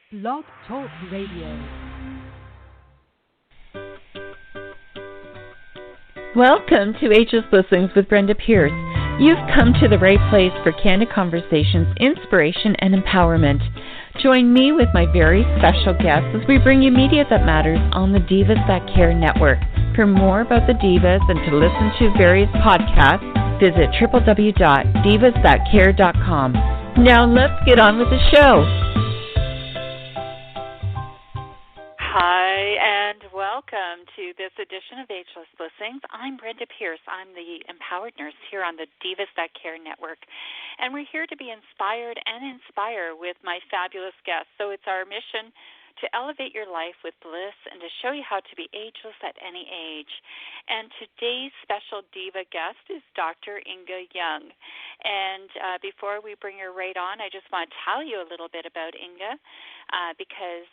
Blog Talk Radio. Welcome to Ageless Blessings with Brenda Pierce. You've come to the right place for candid conversations, inspiration, and empowerment. Join me with my very special guests as we bring you media that matters on the Divas That Care network. For more about the Divas and to listen to various podcasts, visit www.divasthatcare.com. Now let's get on with the show. Hi, and welcome to this edition of Ageless Blessings. I'm Brenda Pierce. I'm the Empowered Nurse here on the Divas That Care network. And we're here to be inspired and inspire with my fabulous guests. So it's our mission to elevate your life with bliss and to show you how to be ageless at any age. And today's special diva guest is Dr. Ynge Ljung. And before we bring her right on, I just want to tell you a little bit about Ynge because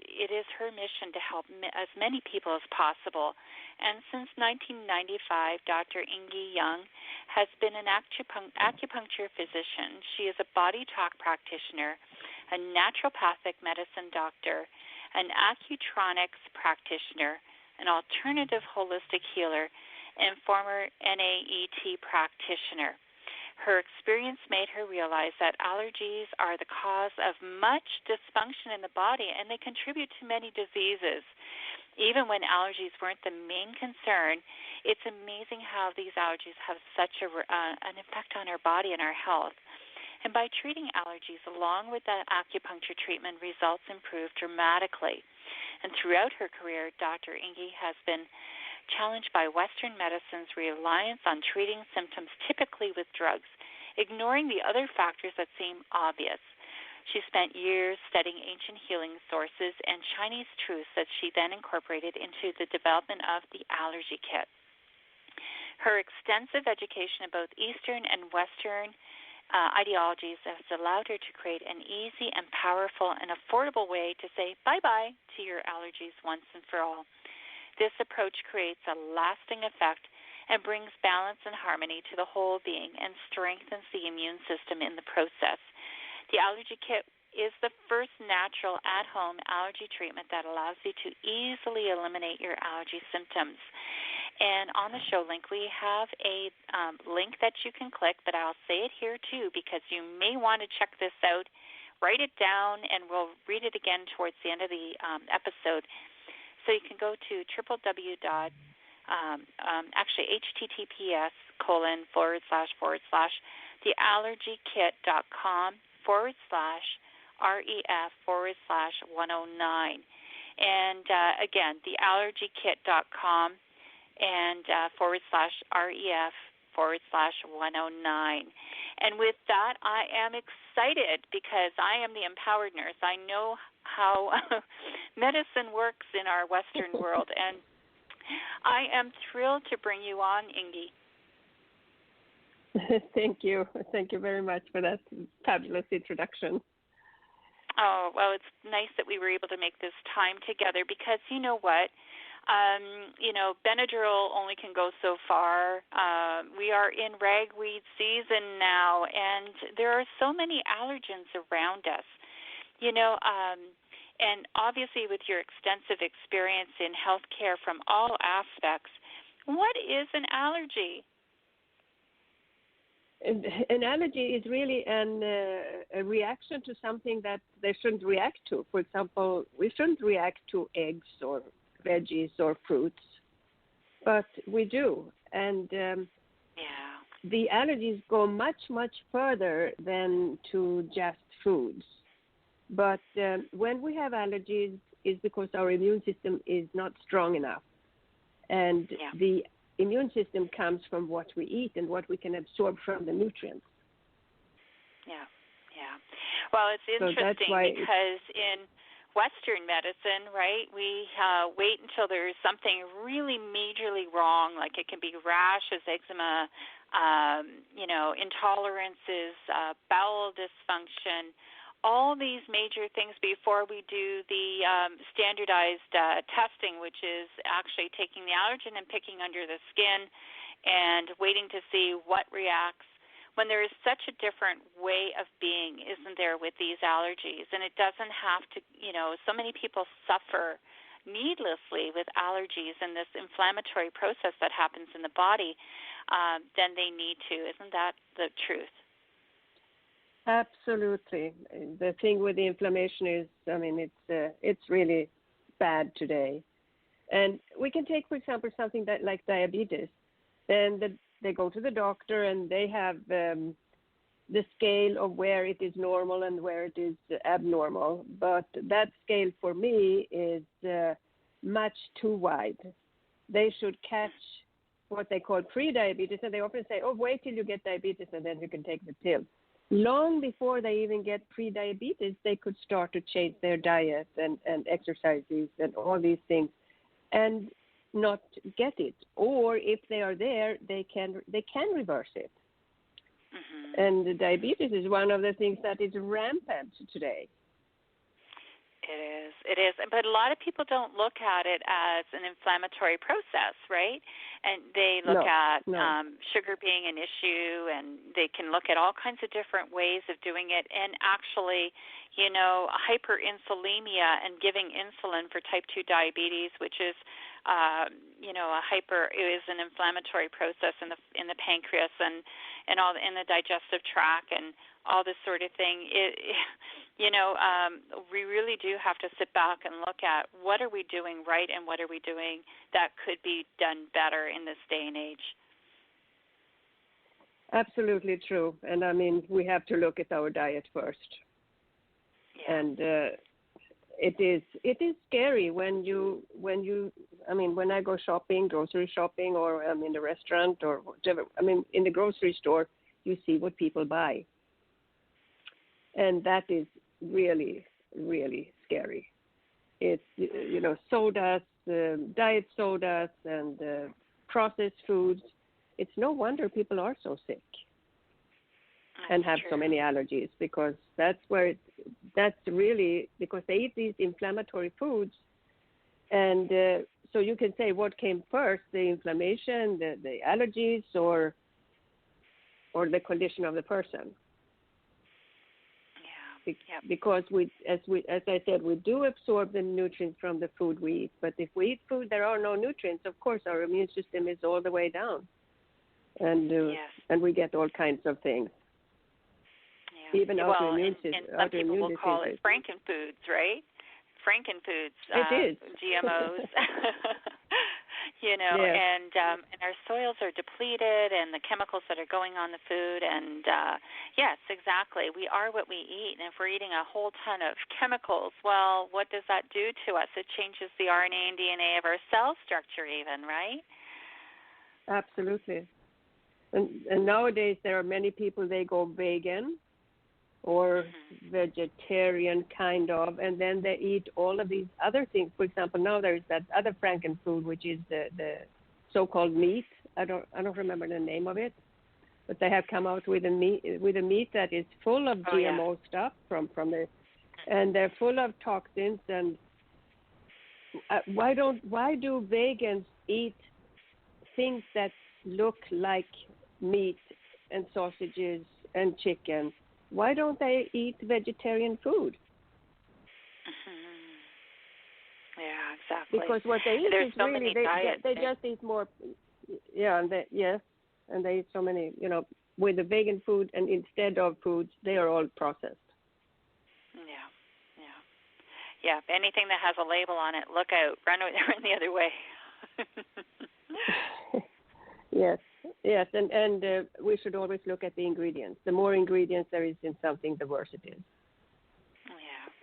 it is her mission to help as many people as possible. And since 1995, Dr. Ynge Ljung has been an acupuncture physician. She is a body talk practitioner, a naturopathic medicine doctor, an acutronics practitioner, an alternative holistic healer, and former NAET practitioner. Her experience made her realize that allergies are the cause of much dysfunction in the body, and they contribute to many diseases. Even when allergies weren't the main concern, it's amazing how these allergies have such an effect on our body and our health. And by treating allergies along with the acupuncture treatment, results improve dramatically. And throughout her career, Dr. Ynge has been challenged by Western medicine's reliance on treating symptoms typically with drugs, ignoring the other factors that seem obvious. She spent years studying ancient healing sources and Chinese truths that she then incorporated into the development of the allergy kit. Her extensive education in both Eastern and Western ideologies has allowed her to create an easy and powerful and affordable way to say bye-bye to your allergies once and for all. This approach creates a lasting effect and brings balance and harmony to the whole being and strengthens the immune system in the process. The allergy kit is the first natural at-home allergy treatment that allows you to easily eliminate your allergy symptoms. And on the show link, we have a link that you can click, but I'll say it here too because you may want to check this out. Write it down, and we'll read it again towards the end of the episode. So you can go to https://theallergykit.com/ref/109. And again, theallergykit.com and /ref/109. And with that, I am excited because I am the empowered nurse. I know how medicine works in our Western world, and I am thrilled to bring you on, Ynge. Thank you. Thank you very much for that fabulous introduction. Oh, well, it's nice that we were able to make this time together because you know what? Benadryl only can go so far. We are in ragweed season now, and there are so many allergens around us. And obviously with your extensive experience in healthcare from all aspects, what is an allergy? An allergy is really a reaction to something that they shouldn't react to. For example, we shouldn't react to eggs or veggies or fruits, but we do. And the allergies go much, much further than to just foods. But when we have allergies, it's because our immune system is not strong enough. And the immune system comes from what we eat and what we can absorb from the nutrients. Yeah. Well, it's interesting because in Western medicine, right, we wait until there's something really majorly wrong, like it can be rashes, eczema, intolerances, bowel dysfunction, all these major things before we do the standardized testing, which is actually taking the allergen and picking under the skin and waiting to see what reacts, when there is such a different way of being, isn't there, with these allergies? And it doesn't have to, so many people suffer needlessly with allergies and this inflammatory process that happens in the body, then they need to. Isn't that the truth? Absolutely. The thing with the inflammation is, it's really bad today. And we can take, for example, something that like diabetes. Then they go to the doctor and they have the scale of where it is normal and where it is abnormal. But that scale for me is much too wide. They should catch what they call pre-diabetes, and they often say, oh, wait till you get diabetes and then you can take the pill. Long before they even get pre-diabetes, they could start to change their diet and exercises and all these things and not get it. Or if they are there, they can reverse it. Mm-hmm. And the diabetes is one of the things that is rampant today. It is. But a lot of people don't look at it as an inflammatory process, right? And they look at sugar being an issue, and they can look at all kinds of different ways of doing it. And actually, hyperinsulinemia and giving insulin for type 2 diabetes, which is, is an inflammatory process in the pancreas and all in the digestive tract and all this sort of thing. We really do have to sit back and look at what are we doing right and what are we doing that could be done better in this day and age. Absolutely true. And we have to look at our diet first. Yeah. And it is scary when I go shopping, grocery shopping, or I'm in the restaurant or whatever. In the grocery store, you see what people buy. And that is really, really scary. It's, sodas, diet sodas, and processed foods. It's no wonder people are so sick and have so many allergies, because that's really because they eat these inflammatory foods. And so you can say what came first, the inflammation, the allergies, or the condition of the person. Because as I said, we do absorb the nutrients from the food we eat. But if we eat food there are no nutrients, of course our immune system is all the way down, and we get all kinds of things. Yeah. Even autoimmune system. And some people will call it Frankenfoods, right? Frankenfoods. It is GMOs. And our soils are depleted, and the chemicals that are going on the food, and yes, exactly. We are what we eat, and if we're eating a whole ton of chemicals, well, what does that do to us? It changes the RNA and DNA of our cell structure even, right? Absolutely. And nowadays there are many people, they go vegan or vegetarian kind of, and then they eat all of these other things. For example, now there is that other Frankenfood, which is the so-called meat. I don't remember the name of it, but they have come out with a meat that is full of GMO stuff from the, and they're full of toxins. And why do vegans eat things that look like meat and sausages and chicken? Why don't they eat vegetarian food? Yeah, exactly. Because what they eat There's is so really they just eat more. And they eat so many. With the vegan food, and instead of foods, they are all processed. Yeah. Anything that has a label on it, look out, run the other way. Yes, and we should always look at the ingredients. The more ingredients there is in something, the worse it is.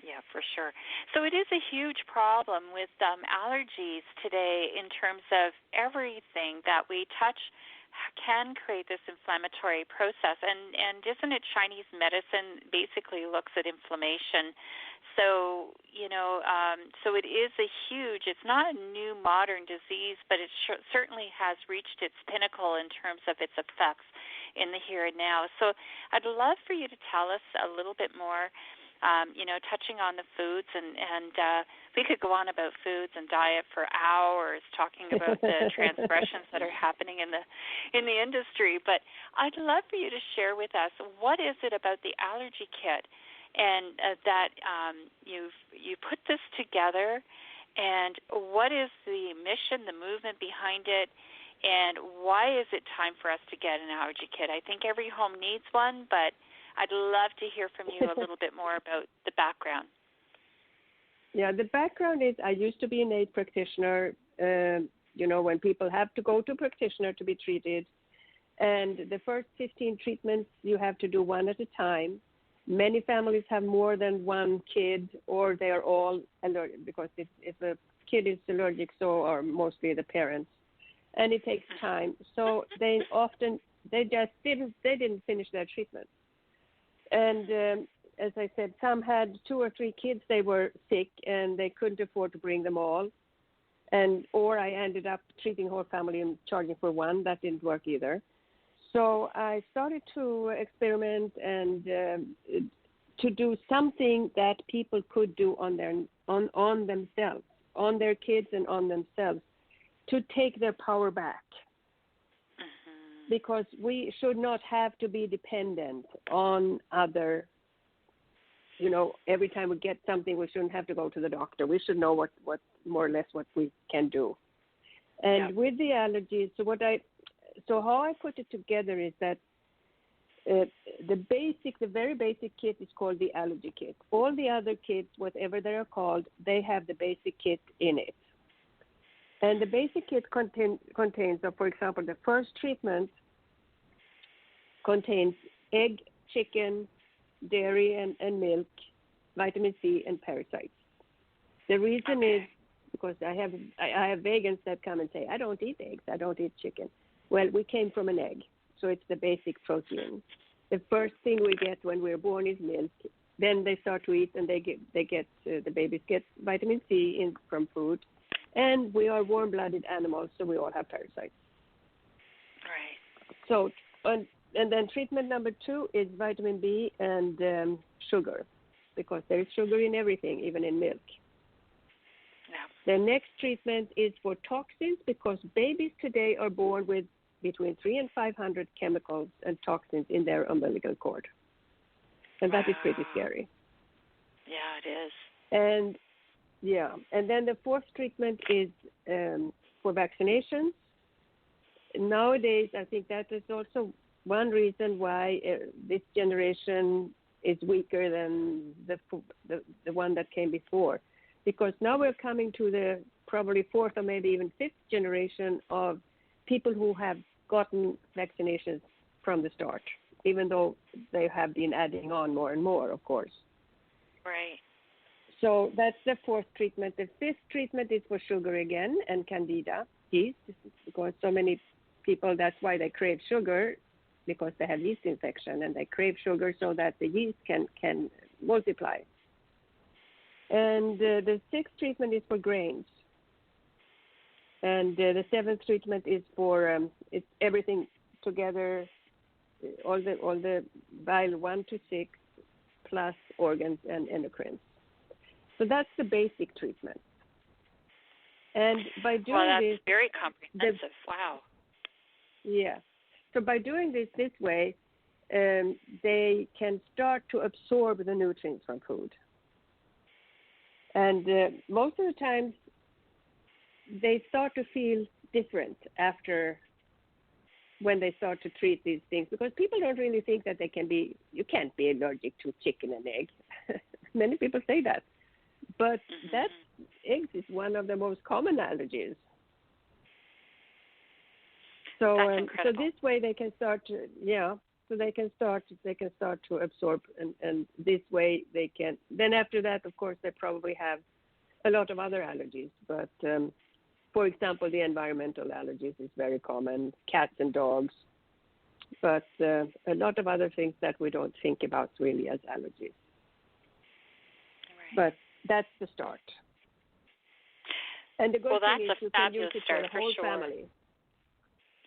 Yeah, for sure. So it is a huge problem with allergies today in terms of everything that we touch can create this inflammatory process. And isn't it Chinese medicine basically looks at inflammation? So, so it is it's not a new modern disease, but it certainly has reached its pinnacle in terms of its effects in the here and now. So I'd love for you to tell us a little bit more touching on the foods, and we could go on about foods and diet for hours, talking about the transgressions that are happening in the industry. But I'd love for you to share with us, what is it about the allergy kit, and that you put this together, and what is the mission, the movement behind it, and why is it time for us to get an allergy kit? I think every home needs one, but I'd love to hear from you a little bit more about the background. Yeah, the background is I used to be an aid practitioner, when people have to go to a practitioner to be treated. And the first 15 treatments you have to do one at a time. Many families have more than one kid, or they are all allergic, because if a kid is allergic, so are mostly the parents. And it takes time. So they didn't finish their treatment. And as I said, some had 2 or 3 kids. They were sick and they couldn't afford to bring them all. Or I ended up treating whole family and charging for one. That didn't work either. So I started to experiment and to do something that people could do on themselves, on their kids and on themselves, to take their power back. Because we should not have to be dependent on other, every time we get something, we shouldn't have to go to the doctor. We should know what more or less what we can do. And with the allergies, so how I put it together is that the very basic kit is called the allergy kit. All the other kits, whatever they are called, they have the basic kit in it. And the basic kit contains, for example, the first treatment contains egg, chicken, dairy and milk, vitamin C, and parasites. The reason is because I have vegans that come and say, I don't eat eggs, I don't eat chicken. Well, we came from an egg, so it's the basic protein. The first thing we get when we're born is milk. Then they start to eat, and the babies get vitamin C from food. And we are warm-blooded animals, so we all have parasites. Right. So, and then treatment number 2 is vitamin B and sugar, because there is sugar in everything, even in milk. Yeah. The next treatment is for toxins, because babies today are born with between 300 and 500 chemicals and toxins in their umbilical cord. And that is pretty scary. Yeah, it is. And then the 4th treatment is for vaccinations. Nowadays, I think that is also one reason why this generation is weaker than the one that came before, because now we're coming to the probably 4th or maybe even 5th generation of people who have gotten vaccinations from the start, even though they have been adding on more and more, of course. Right. So that's the 4th treatment. The 5th treatment is for sugar again and candida, yeast, because so many people, that's why they crave sugar, because they have yeast infection, and they crave sugar so that the yeast can multiply. And the 6th treatment is for grains. And the 7th treatment is for it's everything together, all the bile 1 to 6 plus organs and endocrines. So that's the basic treatment. And by doing that's very comprehensive. Wow. Yeah. So by doing this way, they can start to absorb the nutrients from food. And most of the times, they start to feel different after when they start to treat these things, because people don't really think that you can't be allergic to chicken and egg. Many people say that. But eggs is one of the most common allergies. So so this way they can start to to absorb, and this way they can. Then after that, of course, they probably have a lot of other allergies. But for example, the environmental allergies is very common, cats and dogs. But a lot of other things that we don't think about really as allergies. Right. But that's the start. And the good thing is you can use it for the whole family.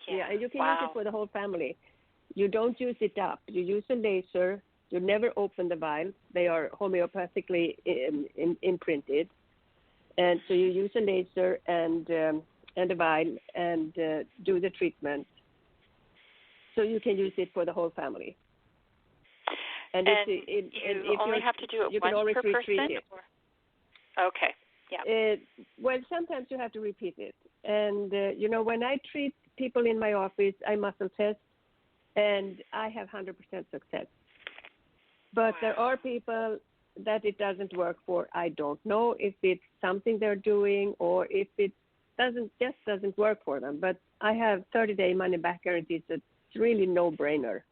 Yeah, and you can use it for the whole family. You don't use it up. You use a laser, You never open the vials. They are homeopathically imprinted. And so you use a laser and a vial and do the treatment. So you can use it for the whole family. And you only have to do it once per person? Okay, yeah. Well, sometimes you have to repeat it. And, when I treat people in my office, I muscle test, and I have 100% success. But there are people that it doesn't work for. I don't know if it's something they're doing or if it doesn't work for them. But I have 30-day money-back guarantees. So it's really no-brainer.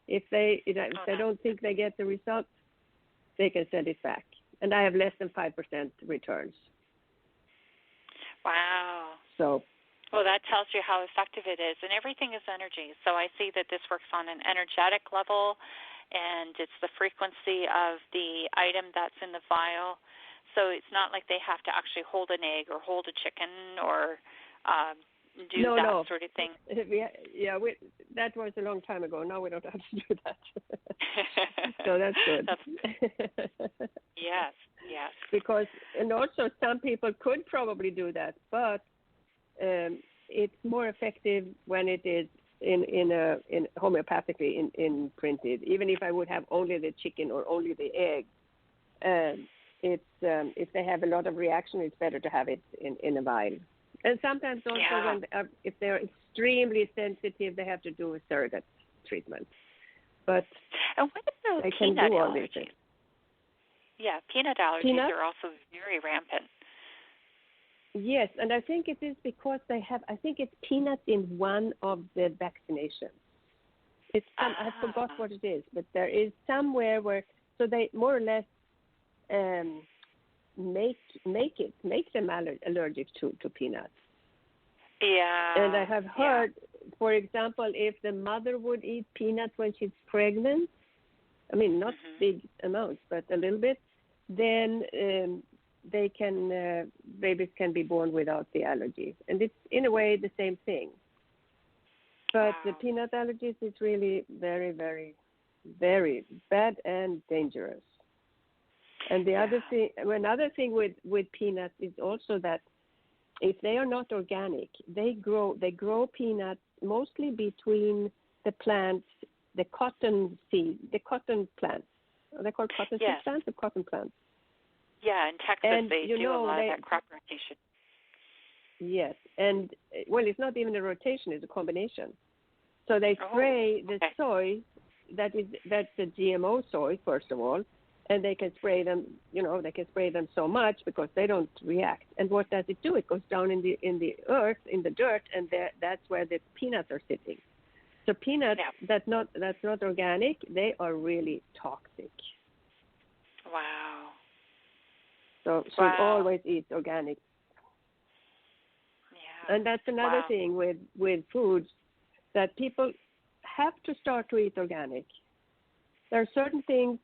If they don't think they get the results, they can send it back. And I have less than 5% returns. Wow. So. Well, that tells you how effective it is. And everything is energy. So I see that this works on an energetic level, and it's the frequency of the item that's in the vial. So it's not like they have to actually hold an egg or hold a chicken or do that sort of thing. That was a long time ago. Now we don't have to do that. So that's good. Yes. Because, and also some people could probably do that, but it's more effective when it is in homeopathically imprinted. Even if I would have only the chicken or only the egg, if they have a lot of reaction, it's better to have it in a vial. And sometimes also if they're extremely sensitive, they have to do a surrogate treatment. But and what about they can do all these things. Yeah, peanut allergies are also very rampant. Yes, and I think it is because I think it's peanuts in one of the vaccinations. I forgot what it is, but there is somewhere where, so they more or less make them allergic to peanuts. Yeah. And I have heard, for example, if the mother would eat peanuts when she's pregnant, I mean, not big amounts, but a little bit, then babies can be born without the allergies. And it's in a way the same thing. But the peanut allergies is really very, very, very bad and dangerous. And another thing with peanuts is also that if they are not organic, they grow peanuts mostly between the plants, the cotton plants. Are they called cotton seed plants or cotton plants? Yeah, in Texas they do a lot of that crop rotation. Yes, and it's not even a rotation; it's a combination. So they spray the soy that's a GMO soy, first of all, and they can spray them. They can spray them so much because they don't react. And what does it do? It goes down in the earth, in the dirt, and that's where the peanuts are sitting. So peanuts that's not organic, they are really toxic. Wow. So should always eat organic. Yeah. And that's another thing with foods, that people have to start to eat organic. There are certain things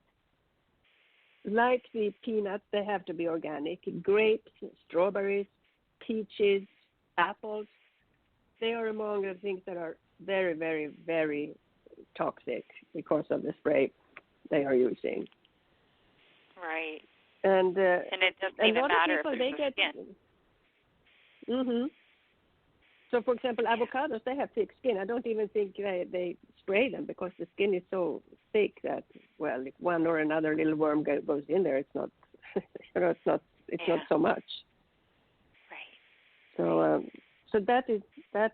like the peanuts, they have to be organic. Grapes, strawberries, peaches, apples, they are among the things that are very, very, very toxic because of the spray they are using. Right. And it doesn't even matter if it's the skin. Mhm. So, for example, avocados, they have thick skin. I don't even think they spray them because the skin is so thick that, if one or another little worm goes in there, it's not, it's not so much. Right. So that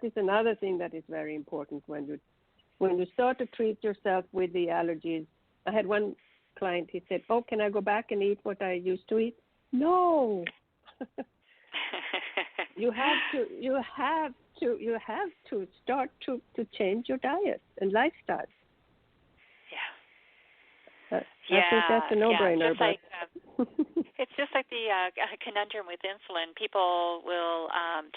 is another thing that is very important when you start to treat yourself with the allergies. I had one client. He said, "Oh, can I go back and eat what I used to eat?" No. You have to start to change your diet and lifestyle. Yeah. I think that's a no-brainer. It's just like the conundrum with insulin. People will,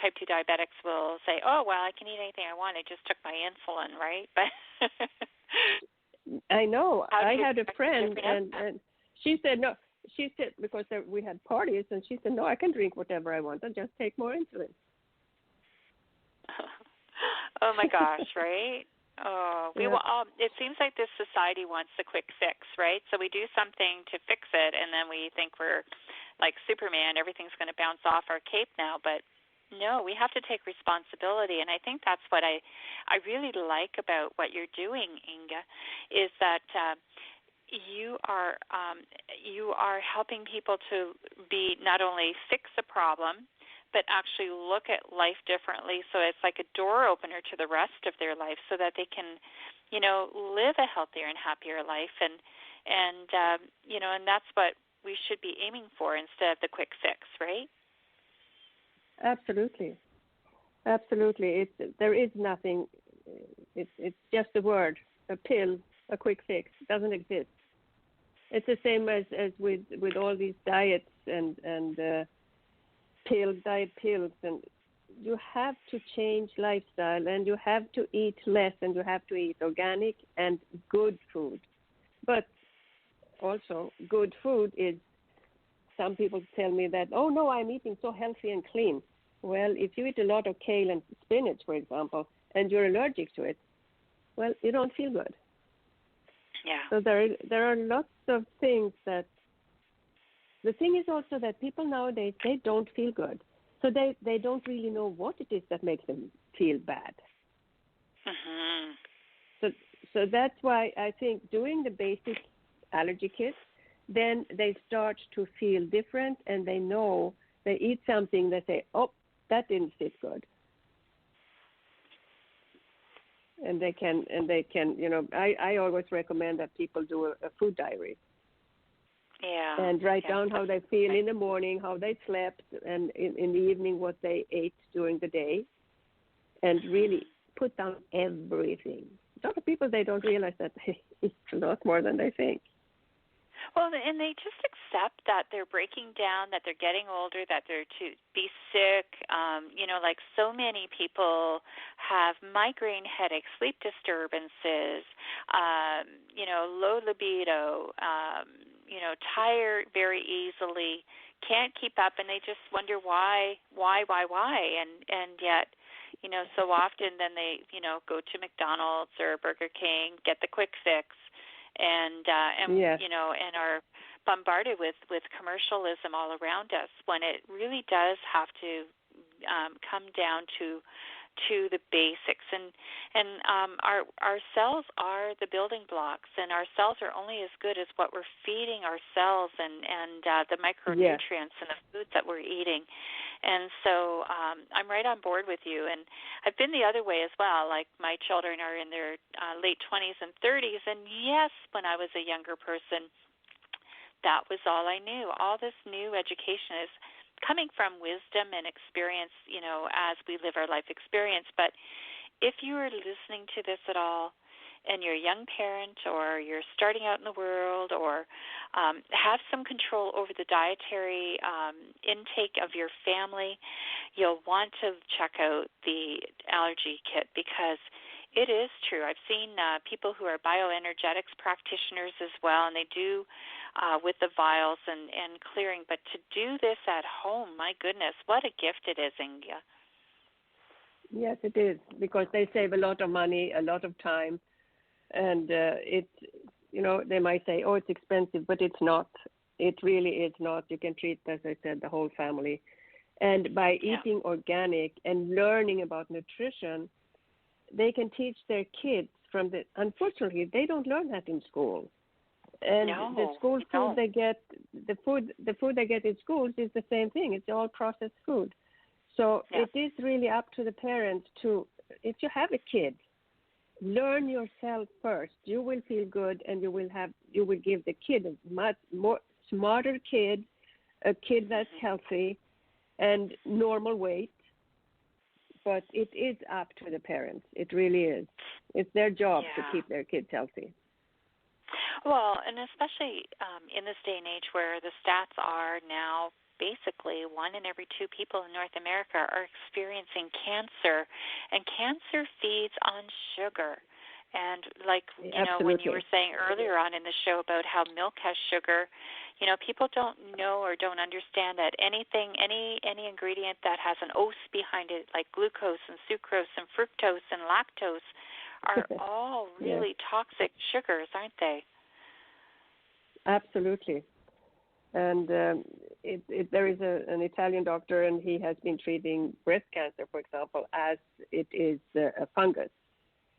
type 2 diabetics will say, "Oh, well, I can eat anything I want. I just took my insulin," right? But I know. I had a friend, and she said no. She said, because we had parties, and she said, "No, I can drink whatever I want. I just take more insulin." Oh my gosh! Right? Oh, Yeah. it seems like this society wants the quick fix, right? So we do something to fix it, and then we think we're like Superman. Everything's going to bounce off our cape now, but no, we have to take responsibility. And I think that's what I really like about what you're doing, Ynge, is that you are helping people to be not only fix a problem, but actually look at life differently. So it's like a door opener to the rest of their life, so that they can, live a healthier and happier life. And that's what we should be aiming for instead of the quick fix, right? Absolutely. There is nothing. It's just a word, a pill, a quick fix. It doesn't exist. It's the same as with all these diets and diet pills, and you have to change lifestyle, and you have to eat less, and you have to eat organic and good food. But also, good food is, some people tell me that, oh no, I'm eating so healthy and clean. Well, if you eat a lot of kale and spinach, for example, and you're allergic to it, well, you don't feel good. Yeah. So there are lots of things that. The thing is also that people nowadays, they don't feel good. So they don't really know what it is that makes them feel bad. Mm-hmm. So that's why I think doing the basic allergy kits, then they start to feel different, and they know they eat something, they say, oh, that didn't fit good. And they can, I always recommend that people do a food diary. Yeah. And write down how they feel in the morning, how they slept, and in the evening what they ate during the day, and really put down everything. A lot of people, they don't realize that they eat a lot more than they think. Well, and they just accept that they're breaking down, that they're getting older, that they're to be sick. Like so many people have migraine headaches, sleep disturbances, low libido, tired very easily, can't keep up, and they just wonder why, and yet, so often then they, go to McDonald's or Burger King, get the quick fix, and Yes. And are bombarded with commercialism all around us, when it really does have to come down to the basics. And our cells are the building blocks, and our cells are only as good as what we're feeding ourselves, and the micronutrients and the foods that we're eating. And so I'm right on board with you. And I've been the other way as well. Like, my children are in their late 20s and 30s. And yes, when I was a younger person, that was all I knew. All this new education is coming from wisdom and experience, as we live our life experience. But if you are listening to this at all, and you're a young parent, or you're starting out in the world, or have some control over the dietary intake of your family, you'll want to check out the allergy kit, because it is true. I've seen people who are bioenergetics practitioners as well, and they do with the vials and clearing. But to do this at home, my goodness, what a gift it is, Ynge. Yes, it is, because they save a lot of money, a lot of time. And they might say, oh, it's expensive, but it's not. It really is not. You can treat, as I said, the whole family. And by eating organic and learning about nutrition, they can teach their kids unfortunately, they don't learn that in school. And the school food they get, the food they get in schools is the same thing. It's all processed food. So it is really up to the parents to, if you have a kid, learn yourself first. You will feel good, and you will give the kid a much more smarter kid, a kid that's healthy and normal weight. But it is up to the parents. It really is. It's their job to keep their kids healthy. Well, and especially in this day and age where the stats are now basically 1 in every 2 people in North America are experiencing cancer, and cancer feeds on sugar. And like, when you were saying earlier on in the show about how milk has sugar, people don't know or don't understand that any ingredient that has an ose behind it, like glucose and sucrose and fructose and lactose, are all really toxic sugars, aren't they? Absolutely. And there is an Italian doctor, and he has been treating breast cancer, for example, as it is a fungus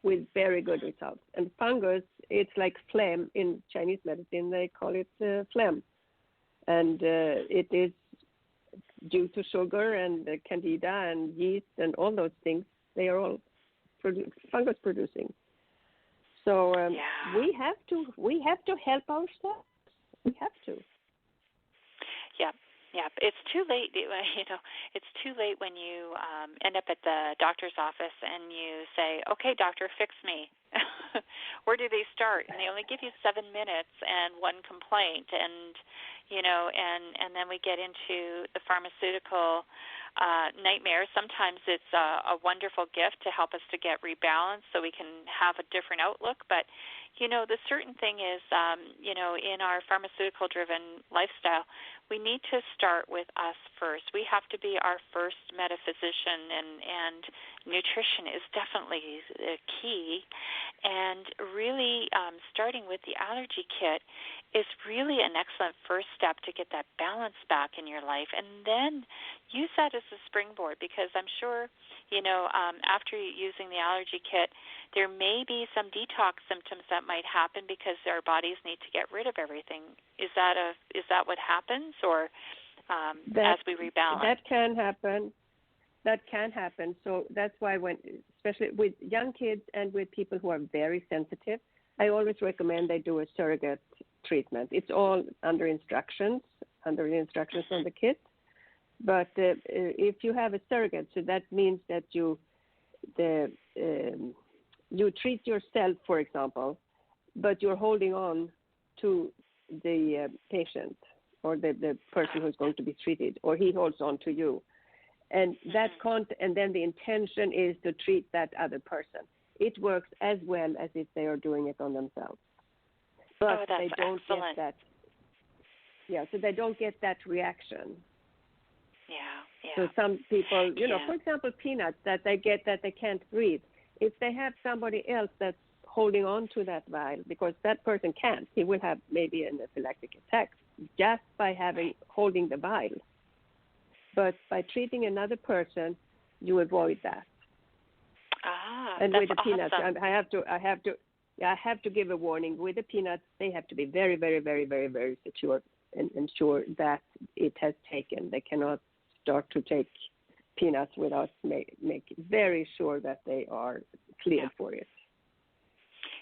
with very good results. And fungus, it's like phlegm in Chinese medicine. They call it phlegm. And it is due to sugar and candida and yeast and all those things. They are all fungus producing. So we have to help ourselves. We have to. Yeah, it's too late. It's too late when you end up at the doctor's office and you say, "Okay, doctor, fix me." Where do they start? And they only give you 7 minutes and one complaint, and then we get into the pharmaceutical nightmare. Sometimes it's a wonderful gift to help us to get rebalanced so we can have a different outlook, but the certain thing is, in our pharmaceutical-driven lifestyle, we need to start with us first. We have to be our first metaphysician, and nutrition is definitely the key. And really, starting with the allergy kit is really an excellent first step to get that balance back in your life, and then use that as a springboard, because I'm sure, after using the allergy kit, there may be some detox symptoms that might happen because our bodies need to get rid of everything. Is that what happens, or as we rebalance? That can happen. That can happen. So that's why especially with young kids and with people who are very sensitive, I always recommend they do a surrogate treatment. It's all under instructions on the kit. But if you have a surrogate, so that means that you treat yourself, for example, but you're holding on to the patient or the person who's going to be treated, or he holds on to you. And and then the intention is to treat that other person. It works as well as if they are doing it on themselves. But they don't get that. Yeah, so they don't get that reaction. Yeah. So some people, for example, peanuts that they get that they can't breathe. If they have somebody else that's holding on to that vial, because that person can't, he will have maybe an anaphylactic attack just by holding the vial. But by treating another person, you avoid that. And with the peanuts, I have to give a warning. With the peanuts, they have to be very, very, very, very, very secure and ensure that it has taken. They cannot start to take peanuts without make very sure that they are cleared for it.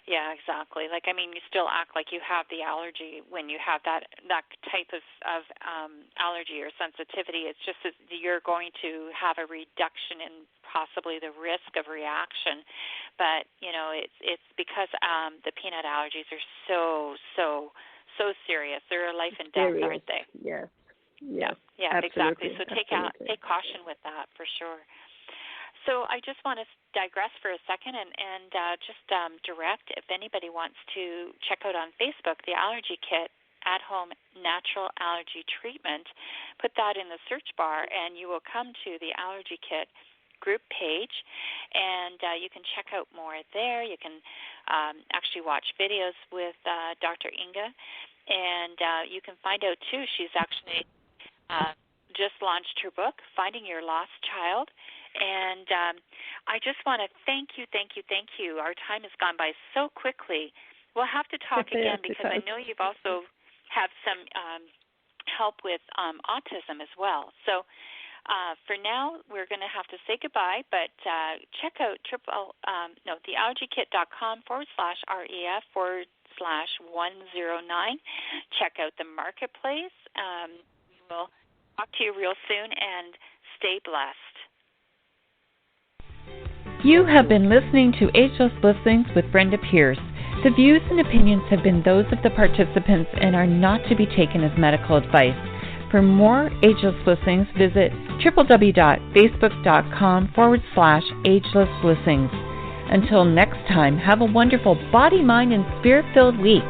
Yeah, exactly. You still act like you have the allergy when you have that type of allergy or sensitivity. It's just that you're going to have a reduction in possibly the risk of reaction. But, it's because the peanut allergies are so serious. They're life and death, aren't they? Yeah. Yeah, exactly. So take caution with that for sure. So I just want to digress for a second and just direct, if anybody wants to check out on Facebook the allergy kit, at-home natural allergy treatment, put that in the search bar and you will come to the allergy kit group page, and you can check out more there. You can actually watch videos with Dr. Ynge, and you can find out, too, she's actually just launched her book, Finding Your Lost Child. And I just want to thank you. Our time has gone by so quickly. We'll have to talk again because I know you've also have some help with autism as well. So for now, we're going to have to say goodbye, but check out theallergyKit.com/REF/109. Check out the marketplace. We'll talk to you real soon, and stay blessed. You have been listening to Ageless Listings with Brenda Pierce. The views and opinions have been those of the participants and are not to be taken as medical advice. For more Ageless Listings, visit www.facebook.com/agelesslistings. Until next time, have a wonderful body, mind, and spirit-filled week.